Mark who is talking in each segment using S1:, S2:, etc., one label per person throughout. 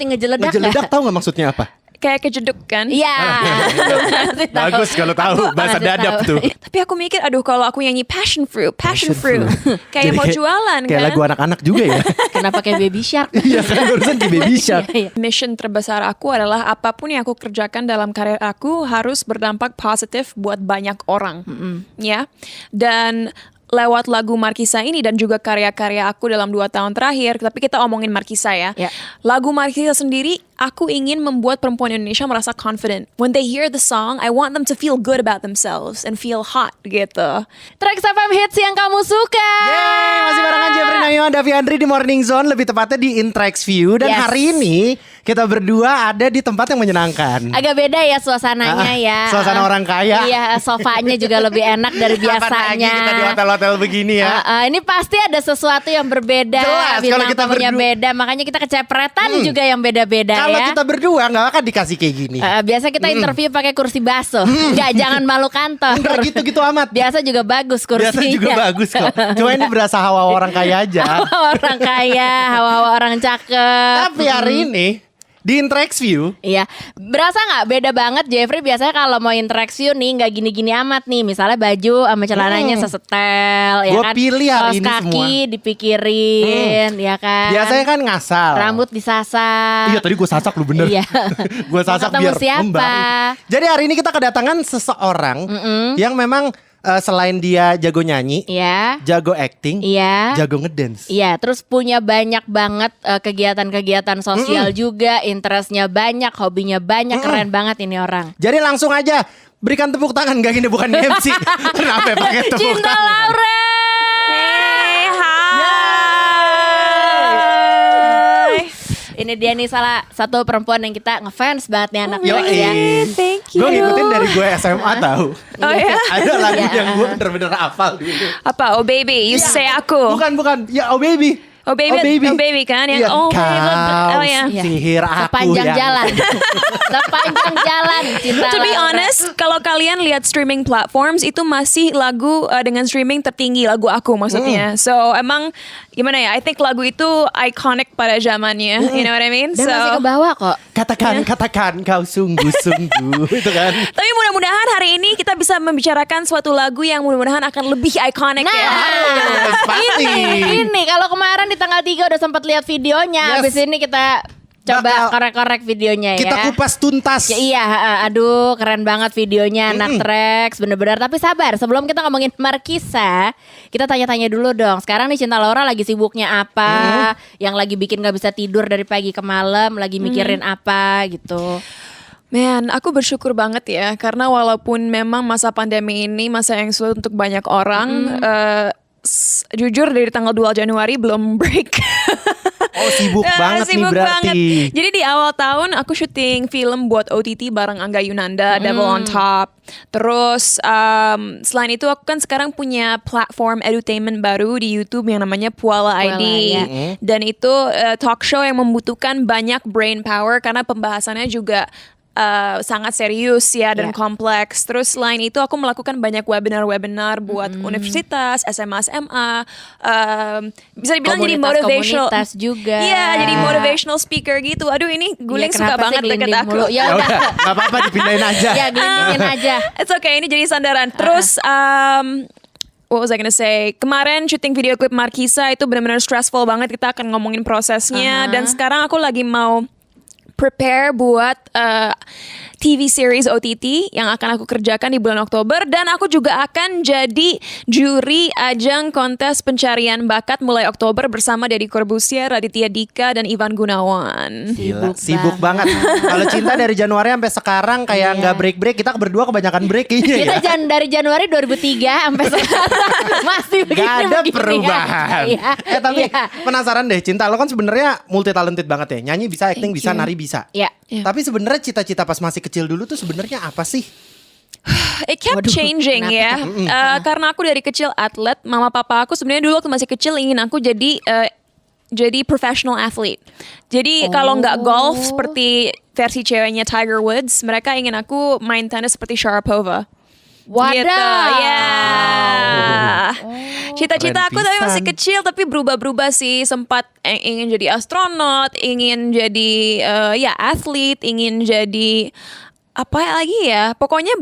S1: Ngejeledak
S2: Ngejeledak tahu nggak maksudnya apa?
S3: Kayak kejeduk kan?
S1: Iya.
S2: Bagus kalau tahu bahasa dadap tuh.
S3: Tapi aku mikir, aduh kalau aku nyanyi passion fruit kayak
S2: Jadi
S3: mau jualan
S2: kayak
S3: kan?
S2: lagu anak-anak juga ya.
S1: Kenapa kayak Baby Shark?
S2: Iya kan barusan di Baby Shark.
S1: Iya, iya.
S3: Mission terbesar aku adalah apapun yang aku kerjakan dalam karir aku harus berdampak positif buat banyak orang, ya. Dan lewat lagu Markisa ini dan juga karya-karya aku dalam 2 tahun terakhir, tapi kita omongin Markisa ya.
S1: Ya.
S3: Lagu Markisa sendiri, aku ingin membuat perempuan Indonesia merasa confident. When they hear the song, I want them to feel good about themselves and feel hot gitu.
S1: Trax FM hits yang kamu suka.
S2: Yeay, masih barengan Jeffrey Nayuan, Davi Andri di Morning Zone, lebih tepatnya di Intrax View. Dan
S1: Yes.
S2: hari ini kita berdua ada di tempat yang menyenangkan.
S1: Agak beda ya suasananya ya.
S2: Suasana orang kaya.
S1: Iya, sofanya juga lebih enak dari
S2: Kapan lagi
S1: biasanya.
S2: kita di hotel-hotel begini ya.
S1: Ini pasti ada sesuatu yang berbeda.
S2: Jelas, kalau
S1: Bintang
S2: kita
S1: tamunya
S2: berdua-
S1: beda, makanya kita kecepretan juga yang beda-beda
S2: Kalau
S1: ya.
S2: kita berdua nggak akan dikasih kayak gini.
S1: Biasa kita interview pakai kursi baso. Enggak, jangan malu kantor.
S2: Enggak gitu-gitu amat.
S1: Biasa juga bagus kursinya.
S2: Biasa juga bagus kok. Cuma ini berasa hawa orang kaya aja.
S1: Orang kaya, hawa-hawa orang cakep.
S2: Tapi hari ini di Intrax View
S1: Iya, berasa nggak beda banget Jeffrey? Biasanya kalau mau interaksi nih nggak gini-gini amat nih. Misalnya baju sama celananya sesetel, ya
S2: Gua
S1: kan?
S2: pilih hari
S1: Kaos
S2: ini
S1: kaki
S2: semua.
S1: dipikirin, ya kan?
S2: biasanya kan ngasal.
S1: Rambut disasar.
S2: Iya tadi gue sasak lu bener.
S1: Iya.
S2: Gue sasak
S1: Mau ketemu
S2: biar
S1: siapa?
S2: membang. Jadi hari ini kita kedatangan seseorang yang memang selain dia jago nyanyi,
S1: Iya.
S2: jago acting,
S1: Iya.
S2: jago ngedance.
S1: Iya, terus punya banyak banget kegiatan-kegiatan sosial juga, interestnya banyak, hobinya banyak, keren banget ini orang.
S2: Jadi langsung aja berikan tepuk tangan. Gak gini bukan MC. Kenapa pakai tepuk
S1: Cinta
S2: tangan?
S1: Laura.
S3: Hey, hi.
S1: Ini dia nih salah satu perempuan yang kita ngefans banget nih anak
S2: Yoi.
S1: Trax ya.
S3: Thank you.
S2: Gue ngikutin dari gue SMA tahu.
S3: Oh ya?
S2: Ada lagu
S1: Iya.
S2: yang gue bener-bener hafal dulu.
S3: Apa? Oh baby, you say aku.
S2: Bukan. Ya oh baby.
S3: Oh baby kan yang
S2: Iya.
S3: oh baby.
S2: Kau
S3: Oh ya.
S2: sihir aku
S1: Sepanjang
S2: yang-
S1: jalan. Sepanjang jalan cinta.
S3: To be
S1: Laura.
S3: honest, kalau kalian lihat streaming platforms itu masih lagu dengan streaming tertinggi, lagu aku maksudnya. So emang gimana ya? I think lagu itu iconic pada zamannya. You know what I mean?
S1: Dan masih ke bawah kok.
S2: Katakan kau sungguh-sungguh itu kan.
S3: Tapi mudah-mudahan hari ini kita bisa membicarakan suatu lagu yang mudah-mudahan akan lebih iconic
S1: Nah,
S3: ya.
S2: Pasti.
S1: ini kalau kemarin di tanggal 3 udah sempat lihat videonya.
S2: Yes.
S1: Abis ini kita coba
S2: Bakal
S1: korek-korek videonya
S2: Kita
S1: ya.
S2: kupas tuntas.
S1: Ya, iya, aduh keren banget videonya anak Trax, bener-bener. Tapi sabar, sebelum kita ngomongin Markisa, kita tanya-tanya dulu dong. Sekarang nih Cinta Laura lagi sibuknya apa? Yang lagi bikin gak bisa tidur dari pagi ke malam, lagi mikirin apa gitu.
S3: Man, aku bersyukur banget ya karena walaupun memang masa pandemi ini masa yang sulit untuk banyak orang, jujur dari tanggal 2 Januari belum break.
S2: Oh sibuk banget nih
S3: Sibuk
S2: berarti.
S3: banget. Jadi di awal tahun aku syuting film buat OTT bareng Angga Yunanda, Devil on Top. Terus selain itu aku kan sekarang punya platform edutainment baru di YouTube yang namanya Puala ID.
S1: ya.
S3: Dan itu talk show yang membutuhkan banyak brain power karena pembahasannya juga sangat serius ya dan
S1: Ya.
S3: kompleks. Terus selain itu aku melakukan banyak webinar buat universitas, SMA, bisa dibilang jadi motivational.
S1: Komunitas juga.
S3: Iya, jadi motivational speaker gitu. Aduh ini guling
S1: Iya,
S3: suka
S1: kenapa sih
S3: banget deket
S1: gelinding
S3: aku.
S1: mulu? Ya
S2: Ya
S1: udah.
S2: udah, nggak apa-apa dipindahin aja.
S1: Ya gelindingin aja.
S3: It's okay, ini jadi sandaran. Terus what was I gonna say? Kemarin syuting video klip Markisa itu benar-benar stressful banget. Kita akan ngomongin prosesnya. Dan sekarang aku lagi mau prepare buat TV series OTT yang akan aku kerjakan di bulan Oktober. Dan aku juga akan jadi juri ajang kontes pencarian bakat mulai Oktober bersama Deddy Corbuzier, Raditya Dika, dan Ivan Gunawan.
S2: Gila, sibuk banget. Kalau Cinta dari Januari sampai sekarang kayak nggak break-break. Kita berdua kebanyakan break kayaknya
S1: Kita
S2: ya.
S1: dari Januari 2003 sampai sekarang masih begini.
S2: Gak ada
S1: begini
S2: perubahan.
S1: aja, ya.
S2: Tapi
S1: Iya.
S2: penasaran deh, Cinta lo kan sebenarnya multi talented banget ya. Nyanyi bisa, acting bisa, nari bisa.
S1: Iya.
S2: Tapi sebenarnya cita-cita pas masih kecil dulu tuh sebenarnya apa sih?
S3: It kept
S1: Waduh,
S3: changing ya. Karena aku dari kecil atlet, mama papa aku sebenarnya dulu waktu masih kecil ingin aku jadi professional athlete. Jadi kalau nggak golf seperti versi ceweknya Tiger Woods, mereka ingin aku main tenis seperti Sharapova.
S1: Wadah.
S3: Gitu, ya. Cita-cita aku
S2: Keren
S3: tapi masih
S2: pisan.
S3: kecil tapi berubah-berubah sih. Sempat ingin jadi astronot, ingin jadi ya atlet, ingin jadi apa lagi ya? Pokoknya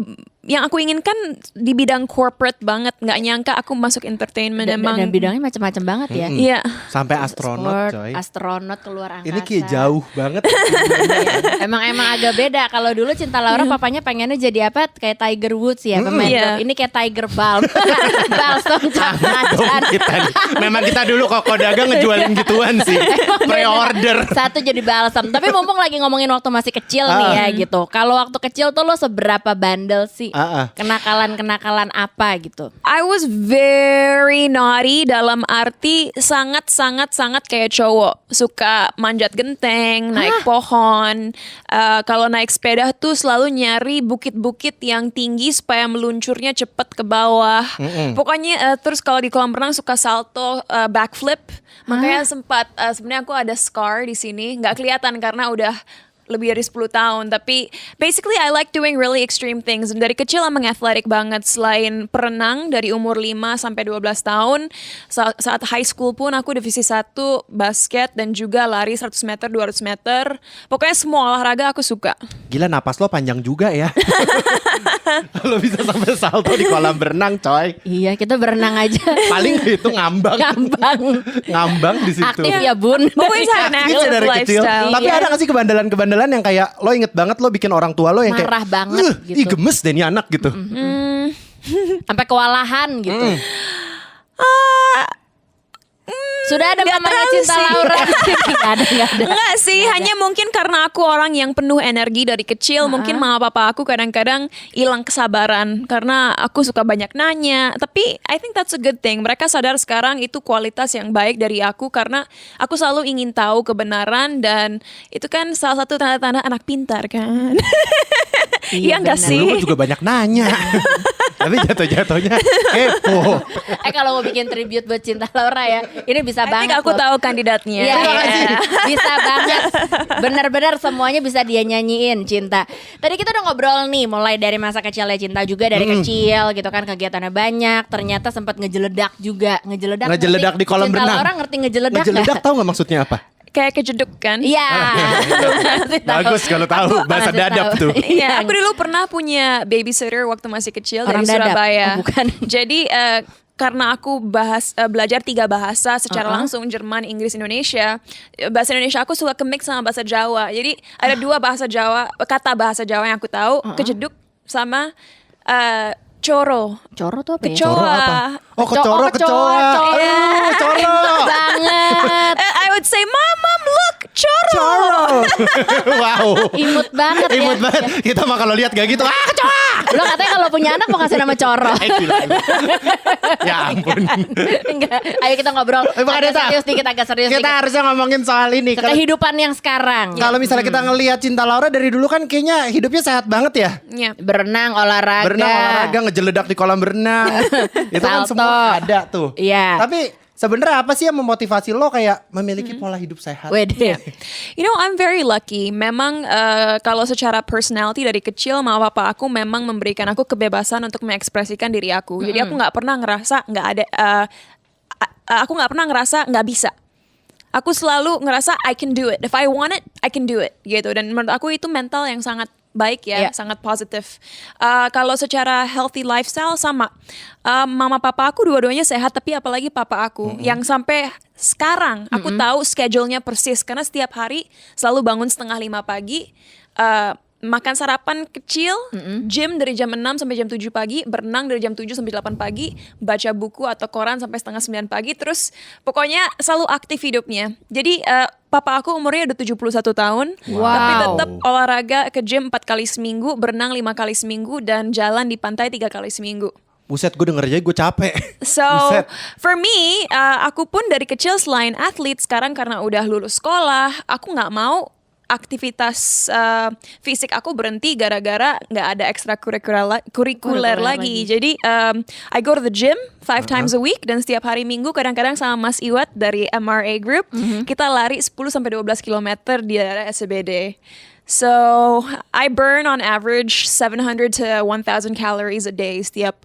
S3: yang aku inginkan di bidang corporate banget. Nggak nyangka aku masuk entertainment emang.
S1: Dan bidangnya macam-macam banget ya.
S3: Iya.
S2: Sampai astronot,
S1: Sport,
S2: coy.
S1: astronot keluar angkasa.
S2: Ini kayak jauh banget.
S1: Iya. Emang agak beda. Kalau dulu Cinta Laura papanya pengennya jadi apa? Kayak Tiger Woods ya, pemain
S3: Iya.
S1: golf. Ini kayak Tiger Balm. Balsam cap macan.
S2: kita, memang kita dulu Koko Dagang ngejualin gituan sih. Pre-order.
S1: Satu jadi balsam. Tapi mumpung lagi ngomongin waktu masih kecil nih ya gitu. Kalau waktu kecil tuh lo seberapa bandel sih? Kenakalan-kenakalan apa gitu?
S3: I was very naughty dalam arti sangat kayak cowok. Suka manjat genteng, naik pohon. Kalau naik sepeda tuh selalu nyari bukit-bukit yang tinggi supaya meluncurnya cepet ke bawah. Pokoknya terus kalau di kolam renang suka salto, backflip. Makanya sempat sebenarnya aku ada scar di sini. Nggak kelihatan karena udah lebih dari 10 tahun, tapi basically I like doing really extreme things. Dan dari kecil emang athletic banget. Selain perenang dari umur 5 sampai 12 tahun, saat high school pun aku divisi 1 basket dan juga lari 100 meter, 200 meter. Pokoknya semua olahraga aku suka.
S2: Gila, napas lo panjang juga ya. Lo bisa sampai salto di kolam berenang, coy.
S1: Iya, kita berenang aja.
S2: Paling itu ngambang.
S1: Ngambang.
S2: Di situ.
S1: Aktif ya bun.
S3: Always had an
S2: Aktif
S3: active
S2: dari kecil.
S3: lifestyle.
S2: Tapi
S1: Iya.
S2: ada gak sih kebandelan-kebandelan yang kayak lo inget banget lo bikin orang tua lo yang kayak
S1: Marah banget gitu.
S2: Ih gemes deh nih anak gitu.
S1: Sampai kewalahan gitu. Sudah ada
S3: Nggak
S1: mamanya
S3: terlalu
S1: Cinta
S3: sih.
S1: Laura. Nggak ada.
S3: Enggak sih, hanya mungkin karena aku orang yang penuh energi dari kecil. Mungkin mama papa aku kadang-kadang hilang kesabaran karena aku suka banyak nanya. Tapi I think that's a good thing. Mereka sadar sekarang itu kualitas yang baik dari aku karena aku selalu ingin tahu kebenaran dan itu kan salah satu tanda-tanda anak pintar kan. Iya enggak
S1: benar.
S3: sih?
S2: Dulu gue juga banyak nanya. Tapi jatuh-jatuhnya kepo.
S1: Kalau mau bikin tribute buat Cinta Laura ya, ini bisa
S3: I think
S1: banget.
S3: aku
S1: loh.
S3: tahu kandidatnya.
S1: Iya,
S3: Iya.
S1: iya. Bisa banget. Benar-benar semuanya bisa dia nyanyiin Cinta. Tadi kita udah ngobrol nih, mulai dari masa kecilnya Cinta juga dari kecil gitu kan, kegiatannya banyak. Ternyata sempat ngejeledak juga, ngejeledak
S2: Ngejeledak
S1: ngerti?
S2: di kolam
S1: Cinta
S2: renang.
S1: Laura ngerti ngejeledak
S2: Ngejeledak
S1: nggak?
S2: tahu nggak maksudnya apa?
S3: Kayak kejeduk kan?
S1: Iya. Pasti tahu.
S2: Bagus kalau tahu bahasa
S1: Pasti
S2: dadap
S1: tahu.
S2: tuh.
S3: Iya, aku dulu pernah punya babysitter waktu masih kecil
S1: Orang
S3: dari
S1: dadap?
S3: Surabaya.
S1: Oh, bukan.
S3: Jadi karena aku belajar 3 bahasa secara langsung, Jerman, Inggris, Indonesia. Bahasa Indonesia aku suka ke-mix sama bahasa Jawa. Jadi ada 2 bahasa Jawa, kata bahasa Jawa yang aku tahu, kejeduk sama coro.
S1: Coro tuh apa ya?
S3: Kecoa.
S2: Coro apa? Oh kecoa.
S1: kecoa.
S2: Aduh, coro.
S1: Enak banget.
S3: I would say, Mom, look, coro.
S2: Coro. Wow.
S1: Imut banget ya.
S2: Imut banget. Kita mah kalau lihat gak gitu. Ah kecoa.
S1: Lo katanya kalau punya anak mau kasih nama Coro.
S2: Ya ampun.
S1: Enggak. Ayo kita ngobrol.
S2: Bang
S1: Agak
S2: Adeta,
S1: serius dikit, agak serius
S2: Kita
S1: dikit.
S2: harusnya ngomongin soal ini.
S1: Kehidupan yang sekarang.
S2: Kalau misalnya kita ngelihat Cinta Laura dari dulu kan kayaknya hidupnya sehat banget ya.
S3: Iya.
S1: Berenang, olahraga.
S2: Berenang, olahraga, ngejeledak di kolam berenang. Itu kan
S1: Salto.
S2: semua ada tuh.
S1: Iya.
S2: Tapi sebenarnya apa sih yang memotivasi lo kayak memiliki pola hidup sehat?
S1: Wede.
S3: You know, I'm very lucky. Memang kalau secara personality dari kecil, mama papa aku memang memberikan aku kebebasan untuk mengekspresikan diri aku. Jadi aku nggak pernah ngerasa nggak ada, aku nggak pernah ngerasa nggak bisa. Aku selalu ngerasa I can do it. If I want it, I can do it. Gitu. Dan menurut aku itu mental yang sangat baik ya,
S1: Iya.
S3: sangat positif. Kalau secara healthy lifestyle sama, mama papa aku dua-duanya sehat, tapi apalagi papa aku yang sampai sekarang aku tahu schedule-nya persis karena setiap hari selalu bangun 4:30 pagi. Makan sarapan kecil, gym dari jam 6 sampai jam 7 pagi, berenang dari jam 7 sampai 8 pagi, baca buku atau koran sampai 8:30 pagi, terus pokoknya selalu aktif hidupnya. Jadi papa aku umurnya udah 71 tahun, tapi tetap olahraga ke gym 4 kali seminggu, berenang 5 kali seminggu, dan jalan di pantai 3 kali seminggu.
S2: Buset, gue denger aja gue capek.
S3: So,
S2: Buset.
S3: for me, aku pun dari kecil selain atlet, sekarang karena udah lulus sekolah, aku nggak mau aktivitas fisik aku berhenti gara-gara nggak ada ekstrakurikuler lagi. Jadi I go to the gym 5 times a week, dan setiap hari Minggu kadang-kadang sama Mas Iwat dari MRA Group kita lari 10-12 kilometer di daerah SCBD. So I burn on average 700 to 1,000 calories a day setiap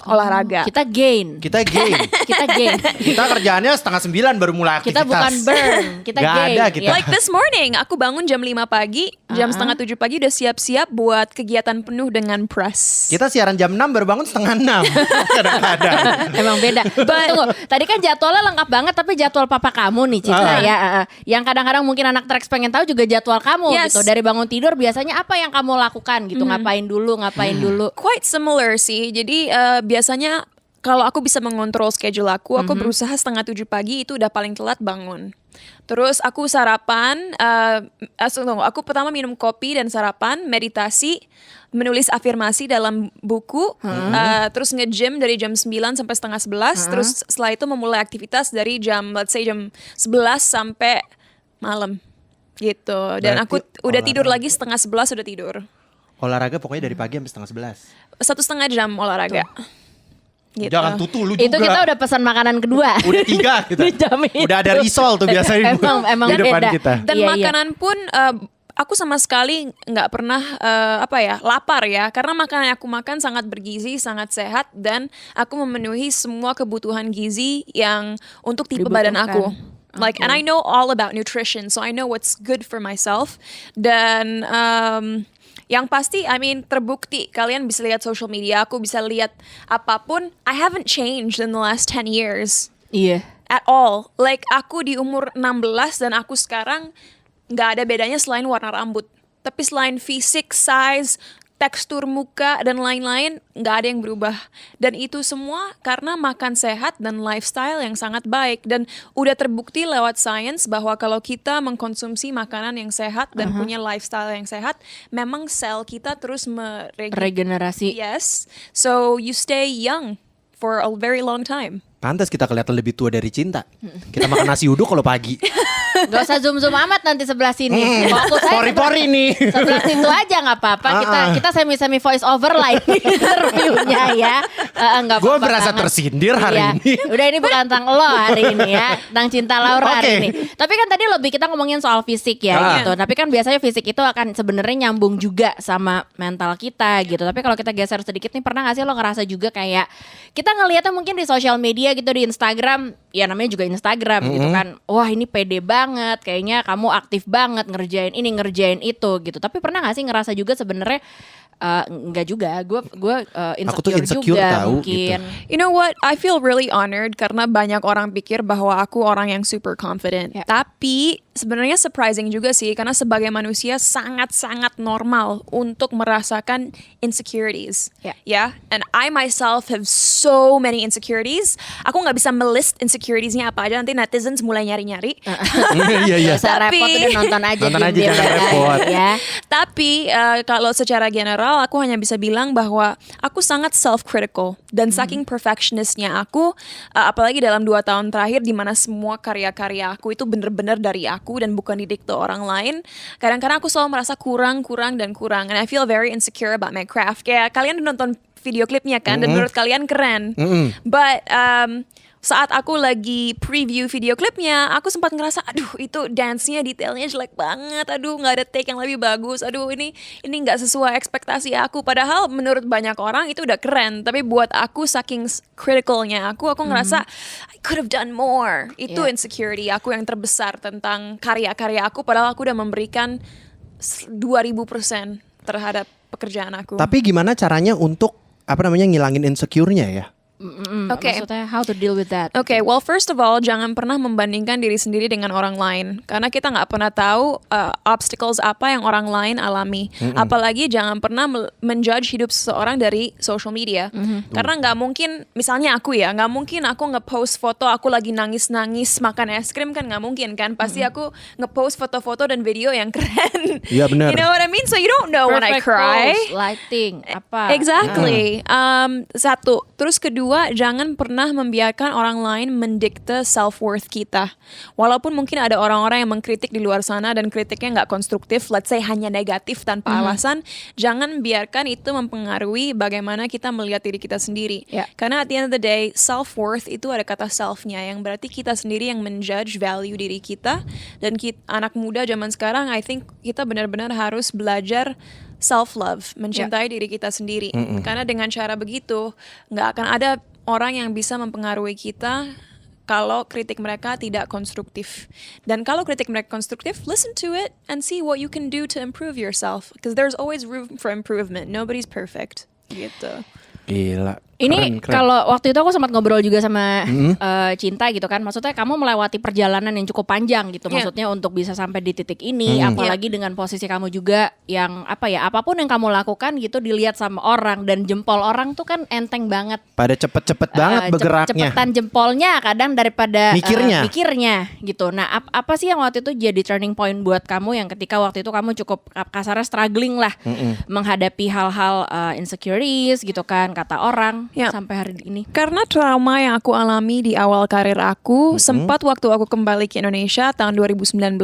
S3: olahraga.
S1: Kita gain.
S2: Kita gain.
S1: Kita gain.
S2: Kita kerjaannya 8:30 baru mulai aktivitas.
S1: Kita bukan burn, kita
S2: Gak
S1: gain.
S2: ada kita.
S3: Like this morning, aku bangun jam 5 pagi, jam setengah 7 pagi udah siap-siap buat kegiatan penuh dengan press.
S2: Kita siaran jam 6 baru bangun setengah 6. Kadang-kadang.
S1: Emang beda. Tunggu, tadi kan jadwalnya lengkap banget, tapi jadwal papa kamu nih Cinta ya. Yang kadang-kadang mungkin anak Trax pengen tahu juga jadwal kamu
S3: Yes.
S1: gitu. Dari bangun tidur biasanya apa yang kamu lakukan gitu? Ngapain dulu?
S3: Quite similar sih. Jadi biasanya kalau aku bisa mengontrol schedule aku berusaha setengah 7 pagi itu udah paling telat bangun. Terus aku sarapan, aku pertama minum kopi dan sarapan, meditasi, menulis afirmasi dalam buku, terus nge-gym dari jam 9 sampai setengah 11, terus setelah itu memulai aktivitas dari jam, let's say jam 11 sampai malam gitu. Dan
S2: Berarti
S3: aku udah tidur
S2: olahraga.
S3: lagi setengah 11 udah tidur.
S2: Olahraga pokoknya dari pagi sampai setengah 11.
S3: 1,5 jam olahraga. Gitu.
S2: Jangan tutu lu juga.
S1: Itu kita udah pesan makanan kedua.
S2: Udah 3 kita.
S1: Di jam itu.
S2: Udah ada risol tuh biasanya
S1: Emang
S2: di depan
S1: beda.
S2: kita.
S3: Dan
S1: Iya, iya.
S3: makanan pun aku sama sekali nggak pernah lapar ya, karena makanan yang aku makan sangat bergizi, sangat sehat, dan aku memenuhi semua kebutuhan gizi yang untuk tipe badan aku. Like, and I know all about nutrition, so I know what's good for myself. Dan yang pasti, I mean, terbukti. Kalian bisa lihat social media, aku bisa lihat apapun. I haven't changed in the last 10 years.
S1: Iya.
S3: At all. Like, aku di umur 16 dan aku sekarang nggak ada bedanya selain warna rambut. Tapi selain fisik, size, tekstur muka, dan lain-lain, nggak ada yang berubah. Dan itu semua karena makan sehat dan lifestyle yang sangat baik. Dan udah terbukti lewat sains bahwa kalau kita mengkonsumsi makanan yang sehat dan punya lifestyle yang sehat, memang sel kita terus
S1: Regenerasi.
S3: Yes. So you stay young for a very long time.
S2: Pantas kita kelihatan lebih tua dari Cinta. Kita makan nasi uduk kalau pagi.
S1: Gak usah zoom nanti nanti sebelah sini. Fokus aja
S2: Pori-pori nih.
S1: sebelah situ aja nggak apa-apa. Kita semi voice over lah ini interviewnya ya. Nggak
S2: Gue
S1: apa-apa
S2: berasa
S1: banget.
S2: tersindir hari
S1: Iya.
S2: ini.
S1: Udah ini bukan tentang lo hari ini ya, tentang Cinta Laura hari
S2: Oke.
S1: ini. Tapi kan tadi lebih kita ngomongin soal fisik ya gitu. Tapi kan biasanya fisik itu akan sebenarnya nyambung juga sama mental kita gitu. Tapi kalau kita geser sedikit nih, pernah gak sih lo ngerasa juga kayak kita ngelihatnya mungkin di sosial media gitu, di Instagram, ya namanya juga Instagram gitu kan. Wah ini pede banget, kayaknya kamu aktif banget ngerjain ini ngerjain itu gitu. Tapi pernah gak sih ngerasa juga sebenarnya enggak juga, gue
S2: Aku tuh
S1: insecure
S2: insecure
S1: juga
S2: tahu,
S1: mungkin.
S3: You know what? I feel really honored karena banyak orang pikir bahwa aku orang yang super confident.
S1: Yeah.
S3: Tapi sebenarnya surprising juga sih, karena sebagai manusia sangat-sangat normal untuk merasakan insecurities.
S1: Yeah.
S3: Ya, and I myself have so many insecurities. Aku nggak bisa melist insecuritiesnya apa aja, nanti netizens mulai nyari-nyari.
S2: Iya iya.
S1: Gak usah repot, udah nonton aja
S2: Nonton aja,
S1: diem-diem
S2: jangan
S1: ya,
S2: repot.
S1: ya.
S3: Tapi kalau secara general aku hanya bisa bilang bahwa aku sangat self-critical dan saking perfectionistnya aku, apalagi dalam 2 tahun terakhir di mana semua karya-karya aku itu bener-bener dari aku dan bukan didikte orang lain. Kadang-kadang aku selalu merasa kurang, and I feel very insecure about my craft. Kayak kalian udah nonton video klipnya kan, dan menurut kalian keren. But saat aku lagi preview video klipnya, aku sempat ngerasa, aduh itu dance-nya detailnya jelek banget, aduh nggak ada take yang lebih bagus, aduh ini nggak sesuai ekspektasi aku. Padahal menurut banyak orang itu udah keren, tapi buat aku saking criticalnya aku ngerasa I could have done more. Itu
S1: Yeah.
S3: insecurity aku yang terbesar tentang karya-karya aku, padahal aku udah memberikan 2000% terhadap pekerjaan aku.
S2: Tapi gimana caranya untuk ngilangin insecure-nya ya?
S3: Oke.
S1: Maksudnya how to deal with that?
S3: Okay, well first of all, jangan pernah membandingkan diri sendiri dengan orang lain, karena kita nggak pernah tahu obstacles apa yang orang lain alami. Apalagi jangan pernah menjudge hidup seseorang dari social media, karena nggak mungkin, misalnya aku ya, nggak mungkin aku nge-post foto aku lagi nangis-nangis makan es krim, kan nggak mungkin kan? Pasti aku nge-post foto-foto dan video yang keren.
S2: Iya, benar.
S3: You know what I mean? So you don't know when I
S1: Perfect
S3: cry.
S1: pose, lighting, apa?
S3: Exactly. Satu. Terus kedua, kedua, jangan pernah membiarkan orang lain mendikte self-worth kita. Walaupun mungkin ada orang-orang yang mengkritik di luar sana dan kritiknya nggak konstruktif, let's say hanya negatif tanpa alasan, jangan biarkan itu mempengaruhi bagaimana kita melihat diri kita sendiri.
S1: Yeah.
S3: Karena at the end of the day, self-worth itu ada kata self-nya, yang berarti kita sendiri yang menjudge value diri kita. Dan anak muda zaman sekarang, I think kita benar-benar harus belajar self-love, mencintai diri kita sendiri. Karena dengan cara begitu, nggak akan ada orang yang bisa mempengaruhi kita kalau kritik mereka tidak konstruktif. Dan kalau kritik mereka konstruktif, listen to it and see what you can do to improve yourself. Because there's always room for improvement. Nobody's perfect. Gitu.
S2: Gila.
S1: Ini
S2: Keren.
S1: kalau waktu itu aku sempat ngobrol juga sama Cinta gitu kan. Maksudnya kamu melewati perjalanan yang cukup panjang gitu.
S3: Yeah.
S1: Maksudnya untuk bisa sampai di titik ini, apalagi dengan posisi kamu juga yang apa ya, apapun yang kamu lakukan gitu dilihat sama orang, dan jempol orang tuh kan enteng banget.
S2: Pada cepet-cepet banget bergeraknya.
S1: Cepetan jempolnya kadang daripada
S2: Mikirnya.
S1: gitu. Nah, apa sih yang waktu itu jadi turning point buat kamu yang ketika waktu itu kamu cukup kasarnya struggling lah menghadapi hal-hal insecurities gitu kan, kata orang sampai hari ini?
S3: Karena trauma yang aku alami di awal karir aku, sempat waktu aku kembali ke Indonesia tahun 2019,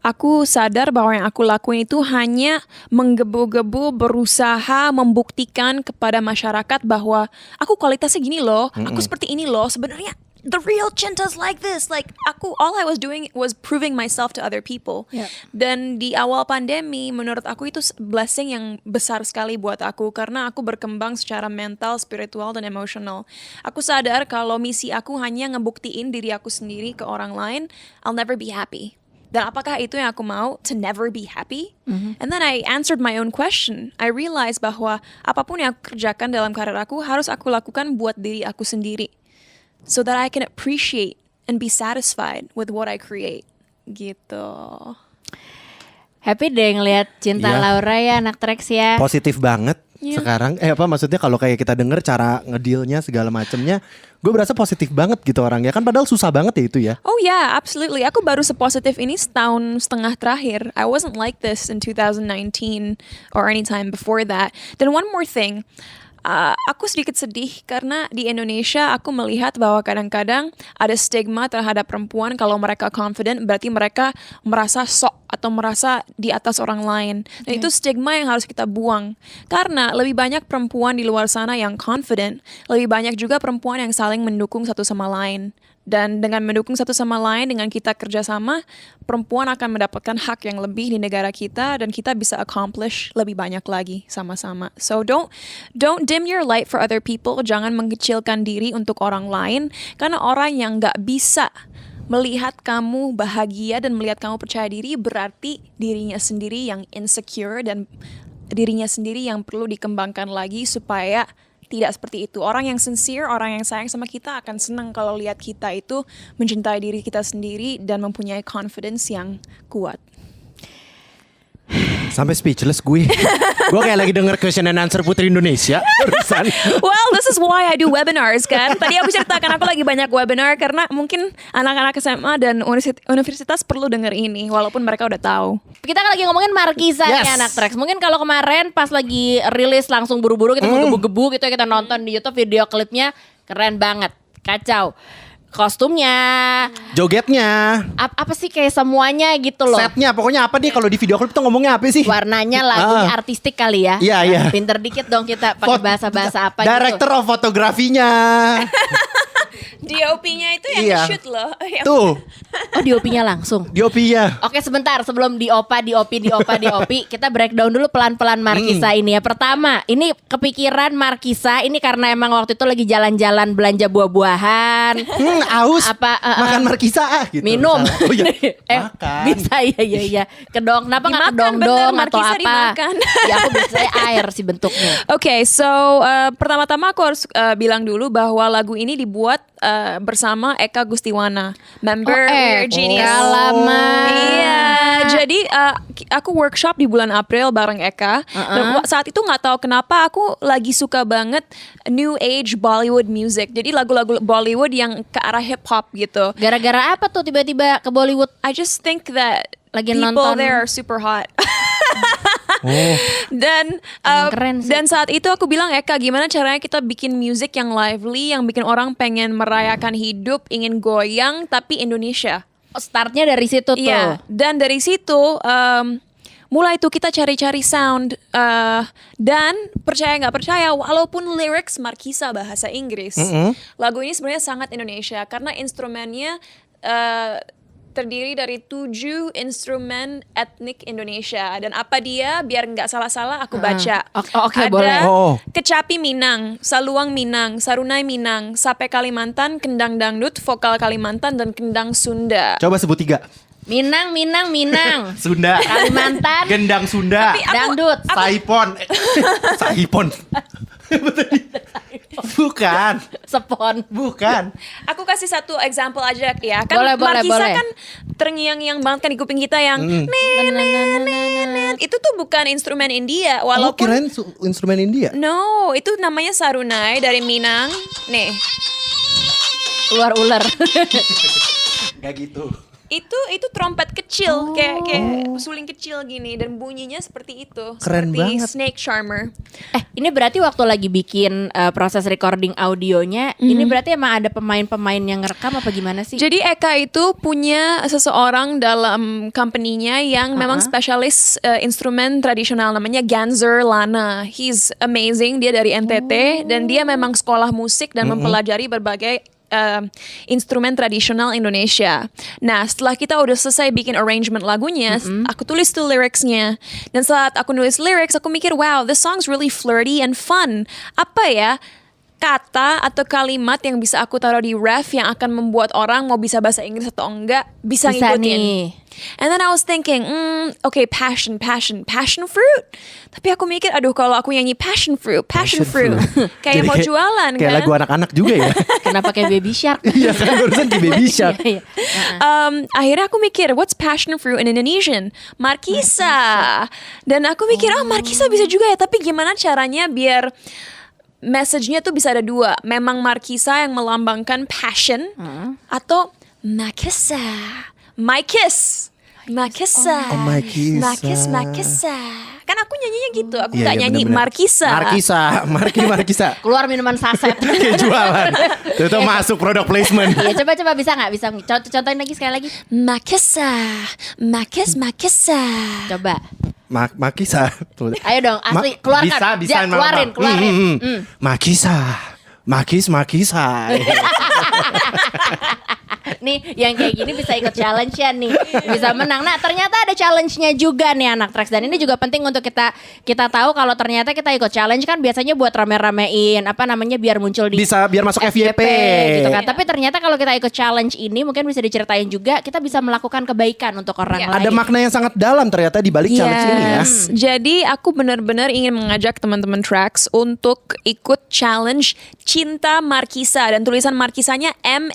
S3: aku sadar bahwa yang aku lakuin itu hanya menggebu-gebu berusaha membuktikan kepada masyarakat bahwa aku kualitasnya gini loh, aku seperti ini loh, sebenarnya the real Cinta's like this. Like all I was doing was proving myself to other people.
S1: Yeah.
S3: Dan di awal pandemi, menurut aku itu blessing yang besar sekali buat aku karena aku berkembang secara mental, spiritual, dan emosional. Aku sadar kalau misi aku hanya ngebuktiin diri aku sendiri ke orang lain, I'll never be happy. Dan apakah itu yang aku mau, to never be happy? And then I answered my own question. I realized bahwa apapun yang aku kerjakan dalam karir aku harus aku lakukan buat diri aku sendiri. So that I can appreciate and be satisfied with what I create. Gitu.
S1: Happy deh ngeliat Cinta Laura ya, anak Trax ya.
S2: Positif banget sekarang. Maksudnya kalau kayak kita denger cara ngedealnya segala macemnya, gue berasa positif banget gitu orangnya. Kan padahal susah banget ya itu ya.
S3: Oh yeah, absolutely. Aku baru sepositif ini setahun setengah terakhir. I wasn't like this in 2019 or any time before that. Dan one more thing. Aku sedikit sedih karena di Indonesia aku melihat bahwa kadang-kadang ada stigma terhadap perempuan kalau mereka confident berarti mereka merasa sok atau merasa di atas orang lain. Dan itu stigma yang harus kita buang. Karena lebih banyak perempuan di luar sana yang confident, lebih banyak juga perempuan yang saling mendukung satu sama lain. Dan dengan mendukung satu sama lain, dengan kita kerjasama, perempuan akan mendapatkan hak yang lebih di negara kita dan kita bisa accomplish lebih banyak lagi sama-sama. So don't dim your light for other people. Jangan mengecilkan diri untuk orang lain karena orang yang nggak bisa melihat kamu bahagia dan melihat kamu percaya diri berarti dirinya sendiri yang insecure dan dirinya sendiri yang perlu dikembangkan lagi supaya tidak seperti itu. Orang yang sincere, orang yang sayang sama kita akan senang kalau lihat kita itu mencintai diri kita sendiri dan mempunyai confidence yang kuat.
S2: Sampai speechless gue. Gue kayak lagi denger question and answer Putri Indonesia barusan.
S3: Well, this is why I do webinars kan. Tadi aku ceritakan aku lagi banyak webinar karena mungkin anak-anak SMA dan universitas perlu denger ini walaupun mereka udah tahu.
S1: Kita kan lagi ngomongin Markisa nih anak Trax. Mungkin kalau kemarin pas lagi rilis langsung buru-buru kita menggebu-gebu gitu ya, kita nonton di YouTube video klipnya keren banget, kacau. Kostumnya,
S2: jogetnya,
S1: apa sih kayak semuanya gitu loh.
S2: setnya, pokoknya apa nih kalau di video klip tuh ngomongnya apa sih?
S1: Warnanya, lagunya artistik kali ya.
S2: Iya.
S1: Pinter dikit dong kita pakai bahasa-bahasa apa gitu.
S2: Director of fotografinya.
S3: DOP-nya itu yang shoot loh.
S2: Tuh.
S1: Oh, DOP-nya langsung.
S2: DOP-nya.
S1: Oke, sebentar sebelum DOP, kita breakdown dulu pelan-pelan Markisa ini ya. Pertama, ini kepikiran Markisa ini karena emang waktu itu lagi jalan-jalan belanja buah-buahan.
S2: Aus.
S1: Makan
S2: Markisa gitu.
S1: Minum.
S2: Oh iya. Makan.
S1: Bisa iya. Kedong, kenapa nggak kedong-dong atau
S3: Markisa
S1: apa?
S3: dimakan.
S1: Ya aku biasanya air sih bentuknya.
S3: Okay, so pertama-tama aku harus bilang dulu bahwa lagu ini dibuat bersama Eka Gustiwana, member Weird Genius.
S1: Lama.
S3: Iya, jadi aku workshop di bulan April bareng Eka. Dan saat itu nggak tahu kenapa aku lagi suka banget new age Bollywood music. Jadi lagu-lagu Bollywood yang ke arah hip hop gitu.
S1: Gara-gara apa tuh tiba-tiba ke Bollywood?
S3: I just think that
S1: Lagi
S3: people
S1: nonton.
S3: there are super hot.
S2: Oh.
S3: Dan
S1: Emang keren sih.
S3: dan saat itu aku bilang, Eka, gimana caranya kita bikin music yang lively, yang bikin orang pengen merayakan hidup, ingin goyang tapi Indonesia.
S1: Startnya dari situ tuh.
S3: Iya. Dan dari situ mulai tuh kita cari-cari sound, dan percaya nggak percaya, walaupun lyrics Markisa bahasa Inggris, lagu ini sebenarnya sangat Indonesia karena instrumennya terdiri dari 7 instrumen etnik Indonesia. Dan apa dia, biar nggak salah-salah aku baca.
S1: Oke,
S3: Ada
S1: boleh.
S2: Oh.
S3: Kecapi Minang, Saluang Minang, Sarunai Minang, Sape Kalimantan, Kendang Dangdut, Vokal Kalimantan, dan Kendang Sunda.
S2: Coba sebut 3.
S1: Minang.
S2: Sunda.
S1: Kalimantan.
S2: Gendang Sunda.
S1: Dangdut.
S2: Saipon. Saipon. Bukan.
S1: Sepon.
S2: Bukan.
S3: Aku kasih satu example aja ya. Kan
S1: Boleh,
S3: Markisa
S1: boleh.
S3: kan terngiang-ngiang banget kan di kuping kita yang nen. Itu tuh bukan instrumen India
S2: Oh,
S3: walaupun
S2: kirain instrumen India.
S3: no, itu namanya sarunai dari Minang. Nih,
S1: Keluar ular.
S2: Gak gitu.
S3: itu trompet kecil kayak suling kecil gini dan bunyinya seperti itu.
S2: Keren
S3: seperti
S2: banget.
S3: snake charmer.
S1: Ini berarti waktu lagi bikin proses recording audionya, ini berarti emang ada pemain-pemain yang ngerekam apa gimana sih?
S3: Jadi Eka itu punya seseorang dalam company-nya yang memang spesialis instrumen tradisional, namanya Ganzer Lana. He's amazing, dia dari NTT dan dia memang sekolah musik dan mempelajari berbagai instrumen tradisional Indonesia. Nah, setelah kita udah selesai bikin arrangement lagunya, aku tulis tuh lyricsnya. Dan saat aku nulis lyrics, aku mikir, wow, this song's really flirty and fun. Apa ya kata atau kalimat yang bisa aku taruh di ref yang akan membuat orang mau bisa bahasa Inggris atau enggak bisa
S1: Bisa
S3: ngikutin.
S1: nih.
S3: And then I was thinking, okay, passion fruit. Tapi aku mikir, aduh kalau aku nyanyi passion fruit, kayak
S2: Jadi
S3: mau jualan
S2: kayak
S3: kan.
S2: lagu anak-anak juga ya.
S1: Kenapa kayak Baby Shark?
S2: Iya kan barusan di Baby Shark.
S1: Iya, iya.
S3: Akhirnya aku mikir, what's passion fruit in Indonesian? Markisa. Dan aku mikir, Markisa bisa juga ya. Tapi gimana caranya biar message-nya tuh bisa ada 2. Memang Markisa yang melambangkan passion, atau Makisa. My kiss. Makisa.
S2: Oh, Makisa.
S3: Makisa. Kan aku nyanyinya gitu. Aku
S2: Iya,
S3: nggak
S2: iya,
S3: nyanyi
S2: bener-bener.
S3: Markisa.
S2: Markisa.
S1: Keluar minuman saset.
S2: Kayak jualan. Itu masuk product placement.
S1: Iya, coba bisa nggak? Bisa contohin lagi sekali lagi.
S3: Makisa. Makisa.
S1: Coba.
S2: Makisa.
S1: Ayo dong, asli keluarkan.
S2: Bisa.
S1: Keluarin.
S2: Makisa. Makisa.
S1: Nih yang kayak gini bisa ikut challenge ya nih, bisa menang. Nah ternyata ada challenge-nya juga nih anak Trax, dan ini juga penting untuk kita tahu kalau ternyata kita ikut challenge kan biasanya buat rame-ramein apa namanya biar muncul di
S2: Bisa biar masuk FYP
S1: gitu kan. Tapi ternyata kalau kita ikut challenge ini mungkin bisa diceritain juga kita bisa melakukan kebaikan untuk orang lain.
S2: Ada makna yang sangat dalam ternyata di balik challenge ini ya.
S3: Jadi aku benar-benar ingin mengajak teman-teman Trax untuk ikut challenge Cinta Markisa, dan tulisan Markisanya MARQUESA.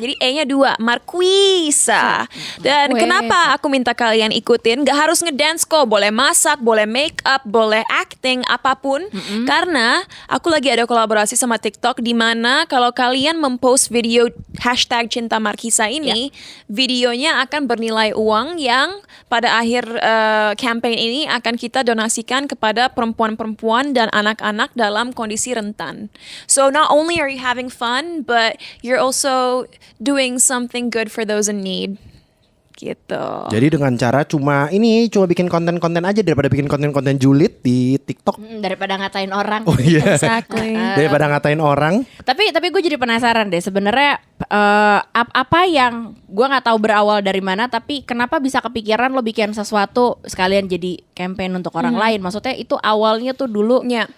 S3: Jadi E-nya 2, Marquisa. Dan kenapa aku minta kalian ikutin? Gak harus ngedance kok, boleh masak, boleh make up, boleh acting, apapun. Karena aku lagi ada kolaborasi sama TikTok di mana kalau kalian mempost video hashtag Cinta Markisa ini, videonya akan bernilai uang yang pada akhir campaign ini akan kita donasikan kepada perempuan-perempuan dan anak-anak dalam kondisi rentan. So not only are you having fun, but you're also doing something good for those in need. Gitu.
S2: Jadi dengan cara cuma bikin konten-konten aja daripada bikin konten-konten julid di TikTok.
S1: Daripada ngatain orang.
S2: Oh iya.
S3: Exactly.
S2: Daripada ngatain orang.
S1: Tapi gue jadi penasaran deh sebenarnya apa yang gue nggak tahu berawal dari mana, tapi kenapa bisa kepikiran lo bikin sesuatu sekalian jadi campaign untuk orang lain? Maksudnya itu awalnya tuh dulu.
S3: Ya,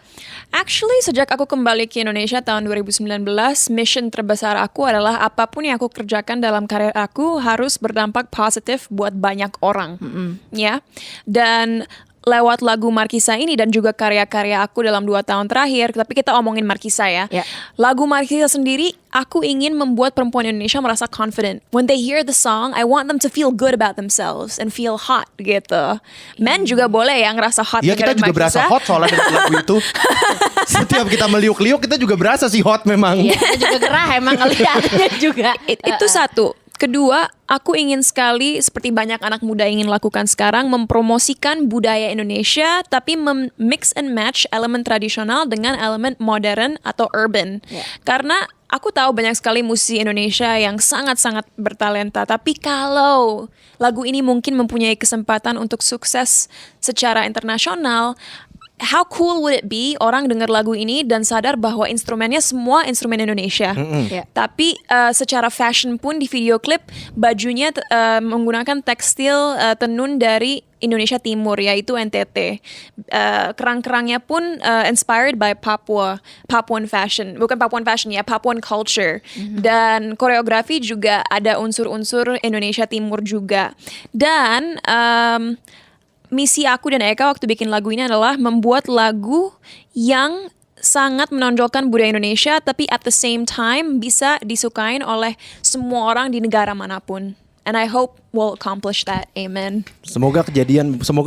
S3: actually sejak aku kembali ke Indonesia tahun 2019, mission terbesar aku adalah apapun yang aku kerjakan dalam karir aku harus berdampak positif buat banyak orang. Ya, dan lewat lagu Markisa ini dan juga karya-karya aku dalam 2 tahun terakhir, tapi kita omongin Markisa ya. Lagu Markisa sendiri, aku ingin membuat perempuan Indonesia merasa confident. When they hear the song, I want them to feel good about themselves and feel hot gitu. Men juga boleh ya ngerasa hot.
S2: Iya, kita
S3: dengerin
S2: juga berasa
S3: Markisa.
S2: hot soalnya dengan lagu itu. Setiap kita meliuk-liuk kita juga berasa sih hot memang.
S1: Iya, kita juga gerah emang ngeliatnya juga.
S3: Itu satu. Kedua, aku ingin sekali seperti banyak anak muda ingin lakukan sekarang mempromosikan budaya Indonesia tapi mix and match elemen tradisional dengan elemen modern atau urban. Karena aku tahu banyak sekali musisi Indonesia yang sangat-sangat bertalenta, tapi kalau lagu ini mungkin mempunyai kesempatan untuk sukses secara internasional, how cool would it be orang dengar lagu ini dan sadar bahwa instrumennya semua instrumen Indonesia.
S1: Yeah.
S3: Tapi secara fashion pun di video klip bajunya menggunakan tekstil tenun dari Indonesia Timur, yaitu NTT. Kerang-kerangnya pun inspired by Papuan fashion. Bukan Papuan fashion ya, Papuan culture. Dan koreografi juga ada unsur-unsur Indonesia Timur juga. Dan misi aku dan Eka waktu bikin lagu ini adalah membuat lagu yang sangat menonjolkan budaya Indonesia tapi at the same time bisa disukain oleh semua orang di negara manapun. And I hope we'll accomplish that. Amen.
S2: Semoga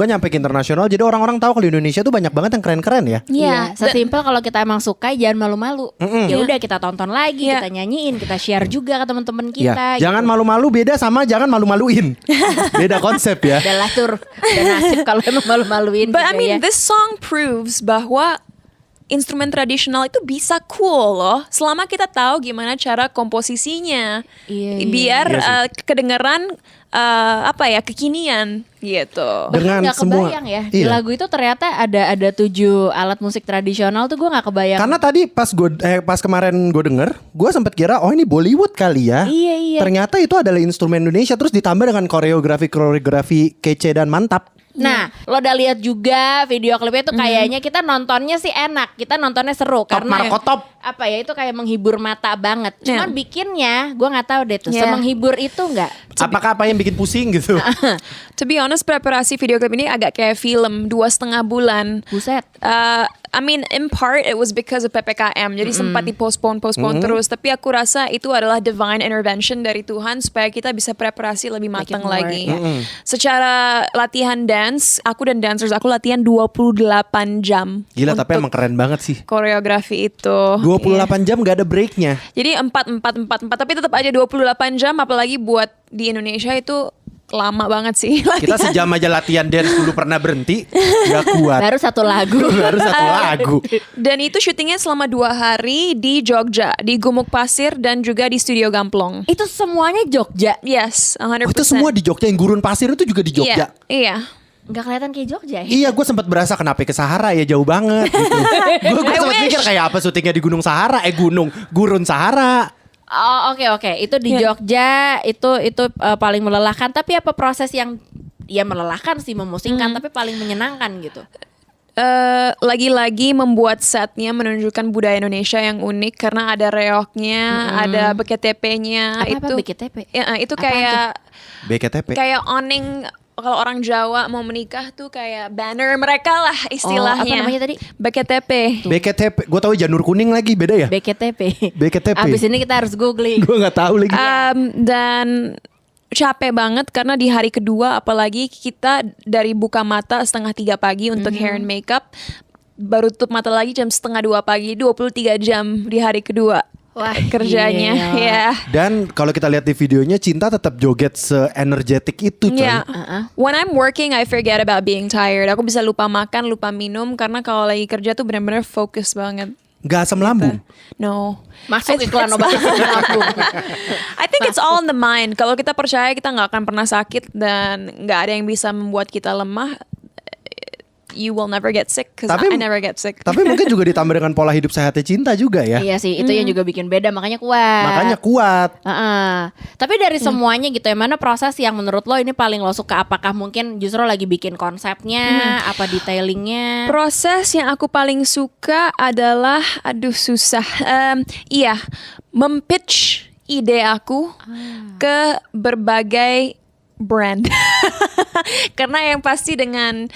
S2: nyampe ke internasional. Jadi orang-orang tahu kalau Indonesia tuh banyak banget yang keren-keren ya.
S1: Iya, sesimpel kalau kita emang suka jangan malu-malu. Ya udah kita tonton lagi, kita nyanyiin, kita share juga ke teman-teman kita.
S2: Ya, jangan malu-malu beda sama jangan malu-maluin. Beda konsep ya.
S1: Adalah tur dan nasib kalau emang malu-maluin.
S3: But
S1: juga
S3: I mean,
S1: ya.
S3: this song proves bahwa instrumen tradisional itu bisa cool loh, selama kita tahu gimana cara komposisinya, biar kedengeran kekinian gitu.
S2: Dengan
S1: nggak
S2: semua
S1: kebayang ya di lagu itu ternyata ada 7 alat musik tradisional tuh gue nggak kebayang.
S2: Karena tadi pas kemarin gue denger, gue sempet kira oh ini Bollywood kali ya.
S1: Iya.
S2: Ternyata itu adalah instrumen Indonesia terus ditambah dengan koreografi kece dan mantap.
S1: Nah, lo udah lihat juga video klipnya tuh kayaknya kita nontonnya sih enak, kita nontonnya seru karena
S2: Markotop.
S1: apa ya itu kayak menghibur mata banget. Cuman bikinnya gue nggak tahu deh tuh semenghibur itu nggak.
S2: Apakah apa yang bikin pusing gitu?
S3: To be honest, preparasi video klip ini agak kayak film 2,5 bulan.
S1: Buset.
S3: I mean, in part it was because of PPKM. Jadi sempat postpone terus. Tapi aku rasa itu adalah divine intervention dari Tuhan supaya kita bisa preparasi lebih matang lagi. Secara latihan dance, aku dan dancers aku latihan 28 jam.
S2: Gila, tapi emang keren banget sih.
S3: Koreografi itu.
S2: 28 jam gak ada breaknya.
S3: Jadi 4, tapi tetap aja 28 jam, apalagi buat di Indonesia itu lama banget sih.
S2: Kita sejam aja latihan dance dulu pernah berhenti, gak kuat.
S1: Baru satu lagu.
S2: Baru satu lagu.
S3: Dan itu syutingnya selama 2 hari di Jogja, di Gumuk Pasir dan juga di Studio Gamplong.
S1: Itu semuanya Jogja.
S3: Yes, 100%.
S2: Oh, itu semua di Jogja, yang Gurun Pasir itu juga di Jogja.
S3: Iya.
S1: Nggak kelihatan kayak Jogja ya?
S2: Iya, gue sempat berasa kenapa ke Sahara ya, jauh banget gitu. Gue sempat pikir kayak apa syutingnya di Gunung Sahara, Gurun Sahara.
S1: Oh, oke. Itu di Jogja, itu paling melelahkan. Tapi apa proses yang ya melelahkan sih, memusingkan, tapi paling menyenangkan gitu?
S3: Lagi-lagi membuat setnya menunjukkan budaya Indonesia yang unik karena ada reoknya, ada BKTP-nya.
S1: Apa BKTP?
S3: Ya, itu
S1: Apaan
S3: kayak
S2: BKTP.
S3: kayak awning. Kalau orang Jawa mau menikah tuh kayak banner mereka lah istilahnya.
S1: Apa namanya tadi?
S3: BKTP.
S2: BKTP, gue tahu janur kuning lagi, beda ya?
S1: BKTP.
S2: BKTP.
S1: Abis ini kita harus googling.
S2: Gue nggak tahu lagi.
S3: Dan capek banget karena di hari kedua apalagi kita dari buka mata 2:30 pagi untuk hair and makeup, baru tutup mata lagi jam 1:30 pagi, 23 jam di hari kedua.
S1: Wah,
S3: kerjanya ya.
S2: Dan kalau kita lihat di videonya, Cinta tetap joget se-energetic itu, coy.
S3: Yeah. When I'm working, I forget about being tired. Aku bisa lupa makan, lupa minum karena kalau lagi kerja tuh benar-benar fokus banget.
S2: Gak asam lambung.
S3: No.
S1: Masuk iklan obat asam lambung.
S3: I think it's all in the mind. Kalau kita percaya kita nggak akan pernah sakit dan nggak ada yang bisa membuat kita lemah, you will never get sick because I never get sick.
S2: Tapi mungkin juga ditambah dengan pola hidup sehatnya Cinta juga ya.
S1: Iya sih, itu yang juga bikin beda, makanya kuat. Tapi dari semuanya gitu ya, mana proses yang menurut lo ini paling lo suka? Apakah mungkin justru lagi bikin konsepnya, apa detailingnya?
S3: Proses yang aku paling suka adalah, susah. Mempitch ide aku ke berbagai brand. Karena yang pasti dengan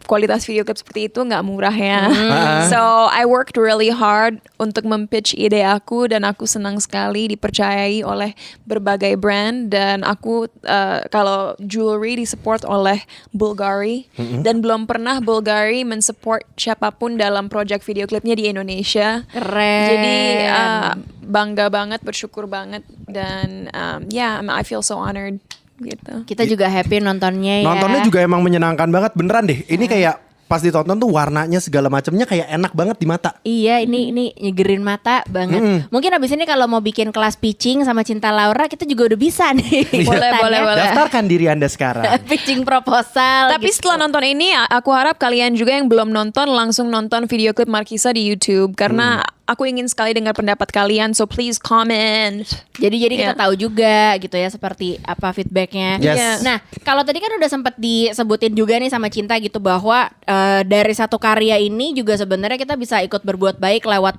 S3: kualitas video klip seperti itu nggak murah ya. So I worked really hard untuk mempitch ide aku dan aku senang sekali dipercayai oleh berbagai brand dan aku kalau jewelry disupport oleh Bulgari dan belum pernah Bulgari mensupport siapapun dalam project video klipnya di Indonesia.
S1: Keren.
S3: Jadi bangga banget, bersyukur banget dan I feel so honored gitu.
S1: Kita juga happy nontonnya ya.
S2: Nontonnya juga emang menyenangkan banget beneran deh. Ini kayak pas ditonton tuh warnanya segala macamnya kayak enak banget di mata.
S1: Iya, ini nyegerin mata banget. Mungkin abis ini kalau mau bikin kelas pitching sama Cinta Laura, kita juga udah bisa nih.
S3: Boleh,
S1: ikutan
S3: boleh,
S1: ya.
S3: boleh.
S2: Daftarkan diri Anda sekarang.
S1: Pitching proposal.
S3: Tapi
S1: gitu.
S3: setelah nonton ini, aku harap kalian juga yang belum nonton langsung nonton video klip Markisa di YouTube karena aku ingin sekali dengar pendapat kalian. So please comment.
S1: Jadi kita tahu juga gitu ya seperti apa feedbacknya.
S2: Yes.
S1: Nah, kalau tadi kan udah sempat disebutin juga nih sama Cinta gitu bahwa dari satu karya ini juga sebenarnya kita bisa ikut berbuat baik lewat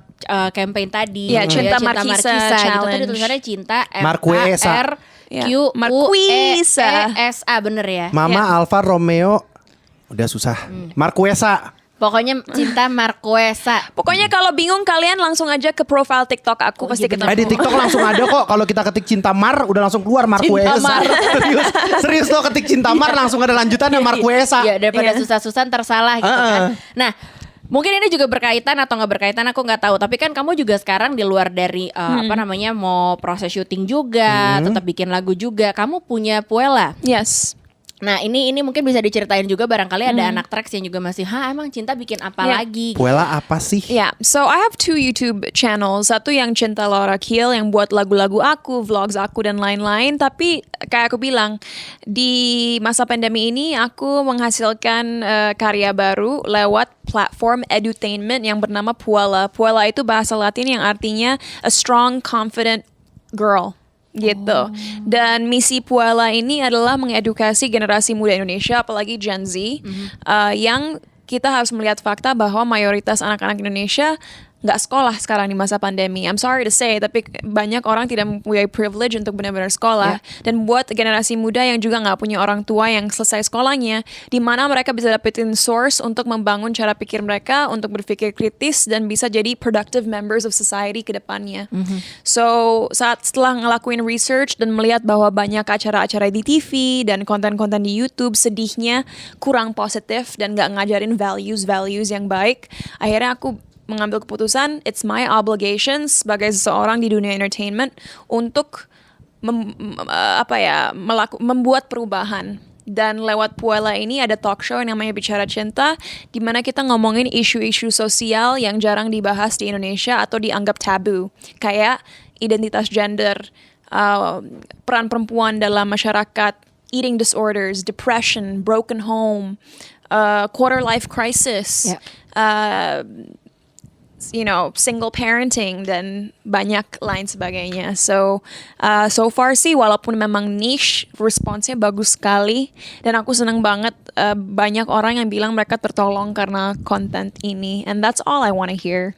S1: campaign tadi.
S3: Iya,
S1: gitu
S3: Cinta Markisa
S1: Gitu. Tadi
S3: Challenge.
S1: tulisannya Cinta
S2: Marquesa.
S1: Marquesa bener ya.
S2: Mama Alfa Romeo udah susah. Marquesa.
S1: Pokoknya Cinta Marquesa.
S3: Pokoknya kalau bingung kalian langsung aja ke profile TikTok aku pasti
S1: iya
S3: ketemu.
S2: Di TikTok langsung ada kok. Kalau kita ketik Cinta Mar udah langsung keluar Marquesa.
S1: Cinta Mar.
S2: Serius lo ketik Cinta Mar langsung ada lanjutannya Marquesa.
S1: Iya, daripada susah-susah tersalah gitu kan. Nah, mungkin ini juga berkaitan atau nggak berkaitan aku nggak tahu. Tapi kan kamu juga sekarang di luar dari mau proses syuting juga, tetap bikin lagu juga. Kamu punya Puella.
S3: Yes.
S1: Nah ini mungkin bisa diceritain juga barangkali ada anak tracks yang juga masih emang Cinta bikin apa lagi?
S2: Puella apa sih?
S3: Yeah, so I have 2 YouTube channels. Satu yang Cinta Laura Kiel yang buat lagu-lagu aku, vlogs aku dan lain-lain. Tapi kayak aku bilang di masa pandemi ini aku menghasilkan karya baru lewat platform edutainment yang bernama Puella. Puella itu bahasa Latin yang artinya a strong, confident girl. Gitu. Dan misi Puella ini adalah mengedukasi generasi muda Indonesia, apalagi Gen Z, yang kita harus melihat fakta bahwa mayoritas anak-anak Indonesia nggak sekolah sekarang di masa pandemi. I'm sorry to say, tapi banyak orang tidak mempunyai privilege untuk benar-benar sekolah. Dan buat generasi muda yang juga nggak punya orang tua yang selesai sekolahnya, di mana mereka bisa dapetin source untuk membangun cara pikir mereka, untuk berpikir kritis dan bisa jadi productive members of society ke depannya. So setelah ngelakuin research dan melihat bahwa banyak acara-acara di TV dan konten-konten di YouTube sedihnya kurang positif dan nggak ngajarin values yang baik, akhirnya aku mengambil keputusan, it's my obligation sebagai seseorang di dunia entertainment untuk membuat perubahan. Dan lewat Puella ini ada talk show yang namanya Bicara Cinta, di mana kita ngomongin isu-isu sosial yang jarang dibahas di Indonesia atau dianggap tabu, kayak identitas gender, peran perempuan dalam masyarakat, eating disorders, depression, broken home, quarter life crisis, single parenting dan banyak lain sebagainya. So far sih walaupun memang niche, responsnya bagus sekali dan aku senang banget banyak orang yang bilang mereka tertolong karena konten ini, and that's all I wanna hear.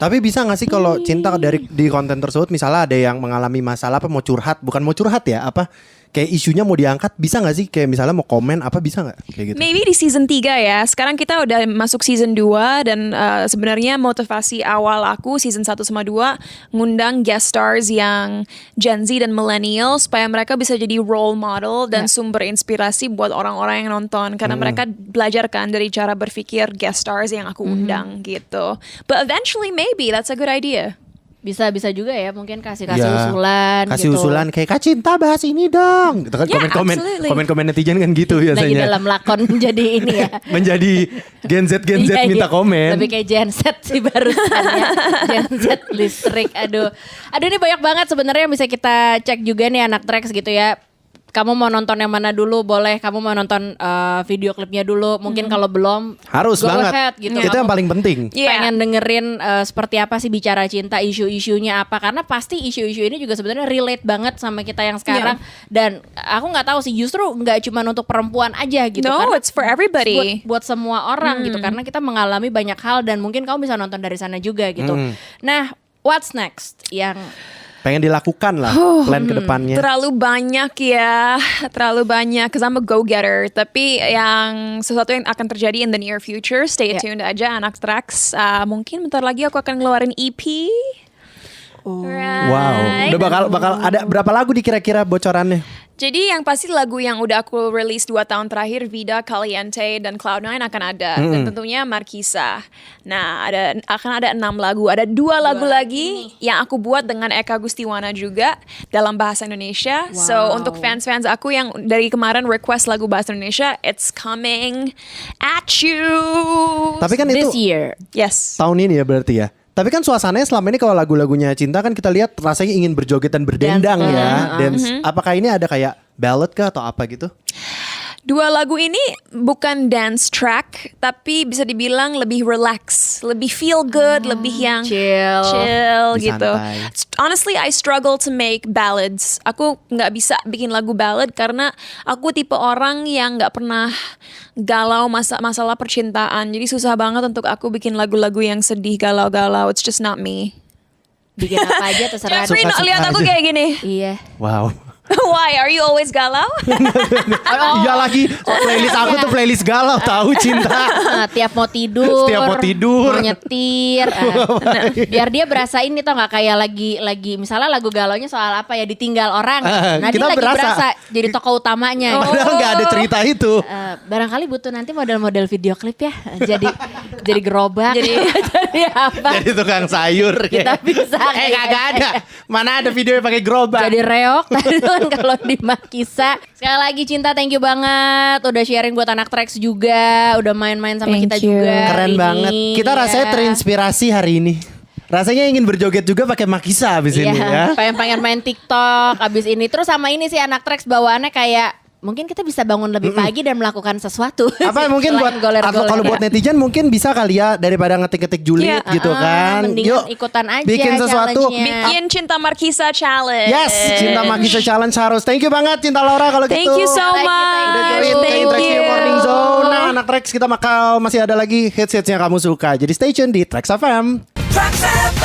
S2: Tapi bisa gak sih kalau Cinta di konten tersebut misalnya ada yang mengalami masalah mau curhat, bukan mau curhat ya, kayak isunya mau diangkat, bisa gak sih kayak misalnya mau komen bisa gak kayak gitu?
S3: Maybe di season 3 ya. Sekarang kita udah masuk season 2 dan sebenarnya motivasi awal aku season 1 sama 2 ngundang guest stars yang Gen Z dan millennial supaya mereka bisa jadi role model dan sumber inspirasi buat orang-orang yang nonton karena mereka belajar kan dari cara berpikir guest stars yang aku undang gitu. But eventually maybe that's a good idea.
S1: Bisa juga ya mungkin kasih
S2: Ya,
S1: usulan
S2: kasih
S1: gitu.
S2: usulan kayak Kak Cinta bahas ini dong gitu kan.
S3: absolutely.
S2: Komen netizen kan gitu
S1: Lagi
S2: biasanya.
S1: dalam lakon jadi ini ya.
S2: Menjadi Gen Z
S1: Iya,
S2: minta komen.
S1: Lebih kayak genset sih barusan ya. Genset listrik. Aduh ini banyak banget sebenarnya yang bisa kita cek juga nih anak tracks gitu ya. Kamu mau nonton yang mana dulu boleh. Kamu mau nonton video klipnya dulu. Mungkin kalau belum
S2: Harus
S1: go
S2: banget.
S1: ahead, gitu.
S2: Itu yang paling penting.
S1: Pengen dengerin seperti apa sih Bicara Cinta, isu-isunya apa, karena pasti isu-isu ini juga sebenarnya relate banget sama kita yang sekarang. Dan aku nggak tahu sih, justru nggak cuma untuk perempuan aja gitu.
S3: No,
S1: karena
S3: it's for everybody.
S1: buat semua orang gitu, karena kita mengalami banyak hal dan mungkin kamu bisa nonton dari sana juga gitu. Nah, what's next yang
S2: pengen dilakukan lah plan ke depannya?
S3: Terlalu banyak ya, terlalu banyak. Cause I'm a go-getter. Tapi yang sesuatu yang akan terjadi in the near future, stay tuned aja anak tracks. Mungkin bentar lagi aku akan ngeluarin EP. Right.
S2: Wow, udah bakal ada berapa lagu di kira-kira bocorannya?
S3: Jadi yang pasti lagu yang udah aku release 2 tahun terakhir, Vida, Caliente, dan Cloud9 akan ada. Dan tentunya Markisa. Nah, akan ada 6 lagu. Ada 2 lagu lagi yang aku buat dengan Eka Gustiwana juga dalam bahasa Indonesia. So untuk fans-fans aku yang dari kemarin request lagu bahasa Indonesia, it's coming at you.
S2: Tapi kan
S1: This
S2: itu
S1: year.
S3: Yes.
S2: tahun ini ya berarti ya. Tapi kan suasananya selama ini kalau lagu-lagunya Cinta kan kita lihat rasanya ingin berjoget dan berdendang
S1: Dance.
S2: ya. Dance. Apakah ini ada kayak ballad kah atau apa gitu?
S3: 2 lagu ini bukan dance track, tapi bisa dibilang lebih relax, lebih feel good, lebih yang
S1: chill.
S2: Lebih
S3: gitu.
S2: santai.
S3: Honestly, I struggle to make ballads. Aku nggak bisa bikin lagu ballad karena aku tipe orang yang nggak pernah galau masalah percintaan. Jadi susah banget untuk aku bikin lagu-lagu yang sedih, galau-galau. It's just not me.
S1: Bikin apa aja terserah.
S3: Jeffrey,
S2: Suka-suka
S3: lihat aku
S2: aja.
S3: kayak gini.
S1: Iya.
S2: Wow.
S3: Why? Are you always galau?
S2: Iya lagi playlist aku tuh playlist galau tahu Cinta.
S1: Tiap mau tidur,
S2: Setiap mau tidur.
S1: mau nyetir, biar dia berasa ini tau nggak kayak lagi misalnya lagu galaunya soal apa ya ditinggal orang, nah
S2: kita
S1: dia lagi
S2: berasa.
S1: berasa jadi tokoh utamanya. Gitu.
S2: Padahal nggak ada cerita itu.
S1: Barangkali butuh nanti model-model video klip ya, jadi gerobak, jadi apa?
S2: Jadi tukang sayur.
S1: Kita bisa
S2: Kagak ada. Mana ada video yang pakai gerobak.
S1: Jadi reok tadi kan kalau di Markisa. Sekali lagi Cinta, thank you banget udah sharing buat anak tracks juga, udah main-main sama
S3: Thank
S1: kita
S3: you.
S1: juga.
S2: Keren
S1: hari
S2: banget.
S1: ini,
S2: Kita rasanya
S1: ya.
S2: terinspirasi hari ini. Rasanya ingin berjoget juga pakai Markisa abis ini ya.
S1: Pengen main TikTok abis ini. Terus sama ini sih anak tracks bawaannya kayak mungkin kita bisa bangun lebih pagi dan melakukan sesuatu.
S2: Apa mungkin buat atau kalau buat netizen mungkin bisa kali ya daripada ngetik-ngetik julid
S3: Iya.
S2: gitu kan.
S1: Mendingan ikutan aja
S2: bikin sesuatu.
S1: challenge-nya.
S3: Bikin Cinta Markisa Challenge.
S2: Yes, Cinta Markisa Challenge harus. Thank you banget Cinta Laura kalau gitu.
S3: Thank you so
S1: Thank you,
S3: much.
S2: Udah join ke
S3: Thank
S2: Trax
S3: you.
S2: Morning Zone. Nah, anak Trax kita masih ada lagi hits-hits yang kamu suka. Jadi stay tune di Trax FM.
S4: Trax FM.